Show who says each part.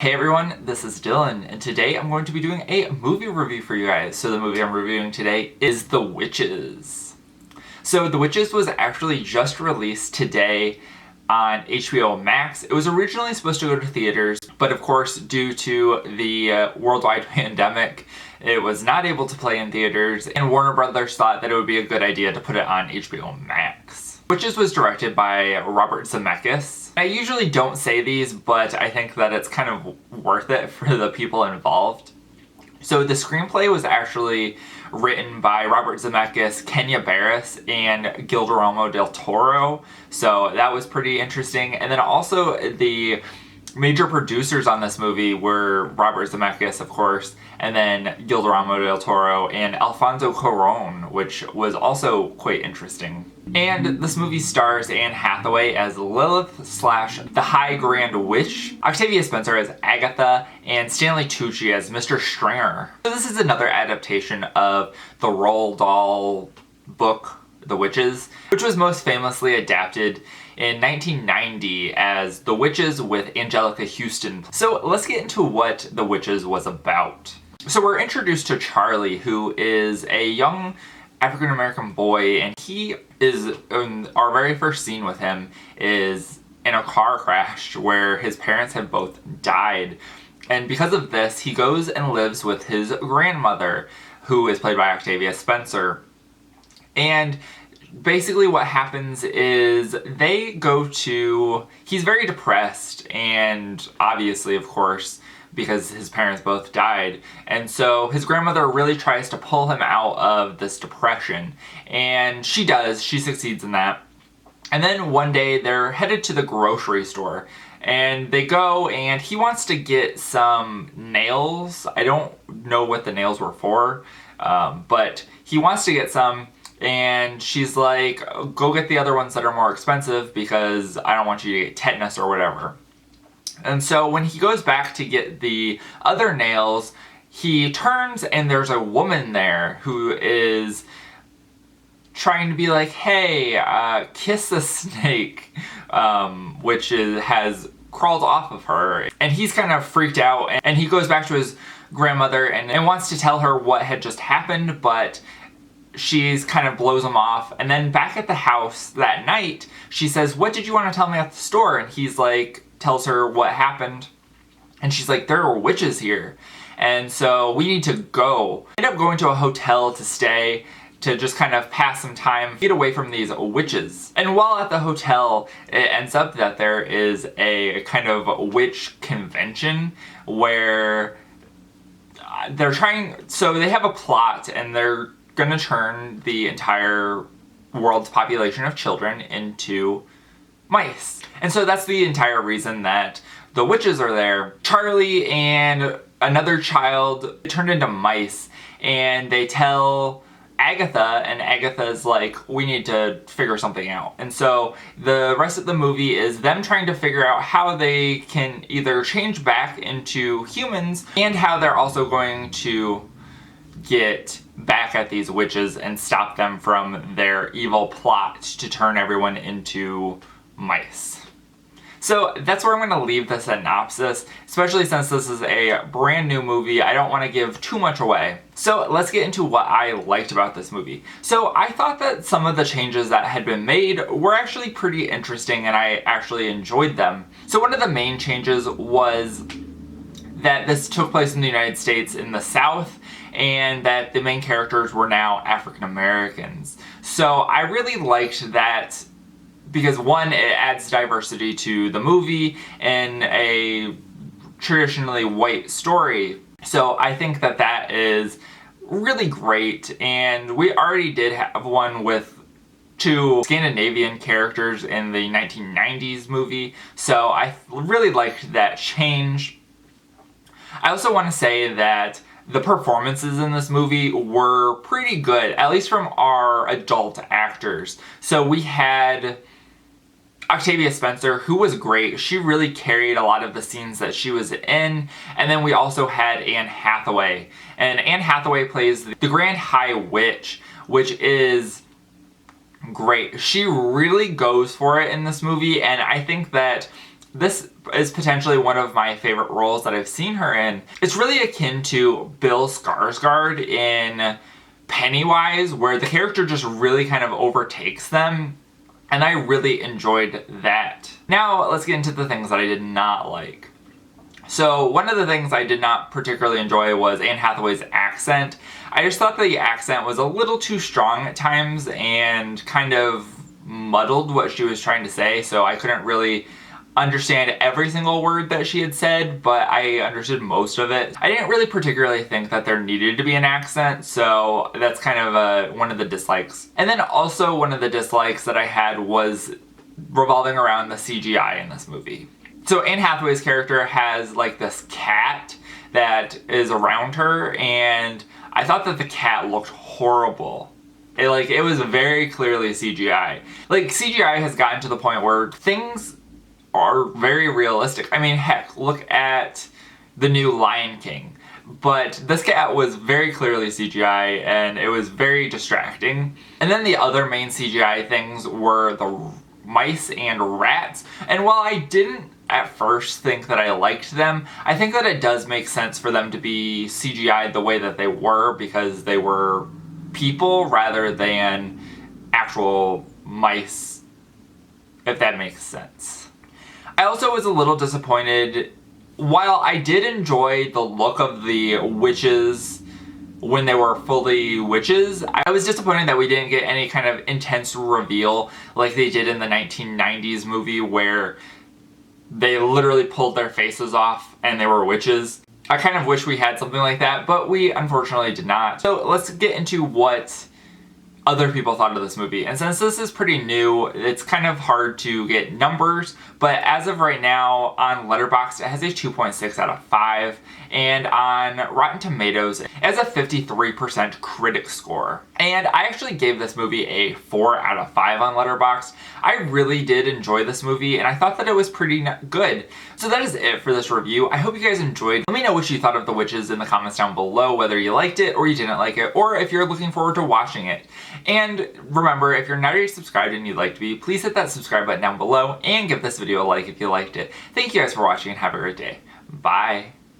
Speaker 1: Hey everyone, this is Dylan, and today I'm going to be doing a movie review for you guys. So the movie I'm reviewing today is The Witches. So The Witches was actually just released today on HBO Max. It was originally supposed to go to theaters, but of course, due to the worldwide pandemic, it was not able to play in theaters, and Warner Brothers thought that it would be a good idea to put it on HBO Max. Witches was directed by Robert Zemeckis. I usually don't say these, but I think that it's kind of worth it for the people involved. So the screenplay was actually written by Robert Zemeckis, Kenya Barris, and Guillermo del Toro. So that was pretty interesting. And then also the major producers on this movie were Robert Zemeckis, of course, and then Guillermo del Toro and Alfonso Cuarón, which was also quite interesting. And this movie stars Anne Hathaway as Lilith / the High Grand Witch, Octavia Spencer as Agatha, and Stanley Tucci as Mr. Stringer. So this is another adaptation of the Roald Dahl book, The Witches, which was most famously adapted in 1990 as The Witches with Angelica Houston. So let's get into what The Witches was about. So we're introduced to Charlie, who is a young African-American boy, and he is, our very first scene with him is in a car crash where his parents have both died. And because of this, he goes and lives with his grandmother, who is played by Octavia Spencer. And basically what happens is they go to, he's very depressed, and obviously, of course, because his parents both died. And so his grandmother really tries to pull him out of this depression. And she does, she succeeds in that. And then one day they're headed to the grocery store. And they go, and he wants to get some nails. I don't know what the nails were for, but he wants to get some. And she's like, go get the other ones that are more expensive because I don't want you to get tetanus or whatever. And so when he goes back to get the other nails, he turns and there's a woman there who is trying to be like, hey, kiss the snake, which has crawled off of her. And he's kind of freaked out, and he goes back to his grandmother and wants to tell her what had just happened, but she's kind of blows him off. And then back at the house that night, she says, what did you want to tell me at the store? And he's like, tells her what happened. And she's like, there are witches here. And so we need to go. End up going to a hotel to stay, to just kind of pass some time, get away from these witches. And while at the hotel, it ends up that there is a kind of witch convention where they're trying, so they have a plot and they're gonna turn the entire world's population of children into mice. And so that's the entire reason that the witches are there. Charlie and another child turned into mice, and they tell Agatha, and Agatha's like, we need to figure something out. And so the rest of the movie is them trying to figure out how they can either change back into humans, and how they're also going to get back at these witches and stop them from their evil plot to turn everyone into mice. So that's where I'm going to leave the synopsis, especially since this is a brand new movie. I don't want to give too much away. So let's get into what I liked about this movie. So I thought that some of the changes that had been made were actually pretty interesting, and I actually enjoyed them. So one of the main changes was that this took place in the United States in the South, and that the main characters were now African Americans. So I really liked that, because one, it adds diversity to the movie in a traditionally white story. So I think that that is really great, and we already did have one with two Scandinavian characters in the 1990s movie, so I really liked that change. I also want to say that the performances in this movie were pretty good, at least from our adult actors. So we had Octavia Spencer, who was great. She really carried a lot of the scenes that she was in. And then we also had Anne Hathaway. And Anne Hathaway plays the Grand High Witch, which is great. She really goes for it in this movie, and I think that this is potentially one of my favorite roles that I've seen her in. It's really akin to Bill Skarsgård in Pennywise, where the character just really kind of overtakes them, and I really enjoyed that. Now, let's get into the things that I did not like. So, one of the things I did not particularly enjoy was Anne Hathaway's accent. I just thought the accent was a little too strong at times and kind of muddled what she was trying to say, so I couldn't really understand every single word that she had said, but I understood most of it. I didn't really particularly think that there needed to be an accent, so that's kind of one of the dislikes. And then also one of the dislikes that I had was revolving around the CGI in this movie. So Anne Hathaway's character has like this cat that is around her, and I thought that the cat looked horrible. It was very clearly CGI. Like, CGI has gotten to the point where things are very realistic. I mean, heck, look at the new Lion King. But this cat was very clearly CGI, and it was very distracting. And then the other main CGI things were the mice and rats. And while I didn't at first think that I liked them, I think that it does make sense for them to be CGI the way that they were, because they were people rather than actual mice, if that makes sense. I also was a little disappointed. While I did enjoy the look of the witches when they were fully witches, I was disappointed that we didn't get any kind of intense reveal like they did in the 1990s movie, where they literally pulled their faces off and they were witches. I kind of wish we had something like that, but we unfortunately did not. So let's get into what other people thought of this movie. And since this is pretty new, it's kind of hard to get numbers, but as of right now on Letterboxd, it has a 2.6 out of 5, and on Rotten Tomatoes, it has a 53% critic score. And I actually gave this movie a 4 out of 5 on Letterboxd. I really did enjoy this movie, and I thought that it was pretty good. So that is it for this review. I hope you guys enjoyed. Let me know what you thought of The Witches in the comments down below, whether you liked it or you didn't like it, or if you're looking forward to watching it. And remember, if you're not already subscribed and you'd like to be, please hit that subscribe button down below and give this video a like if you liked it. Thank you guys for watching and have a great day. Bye.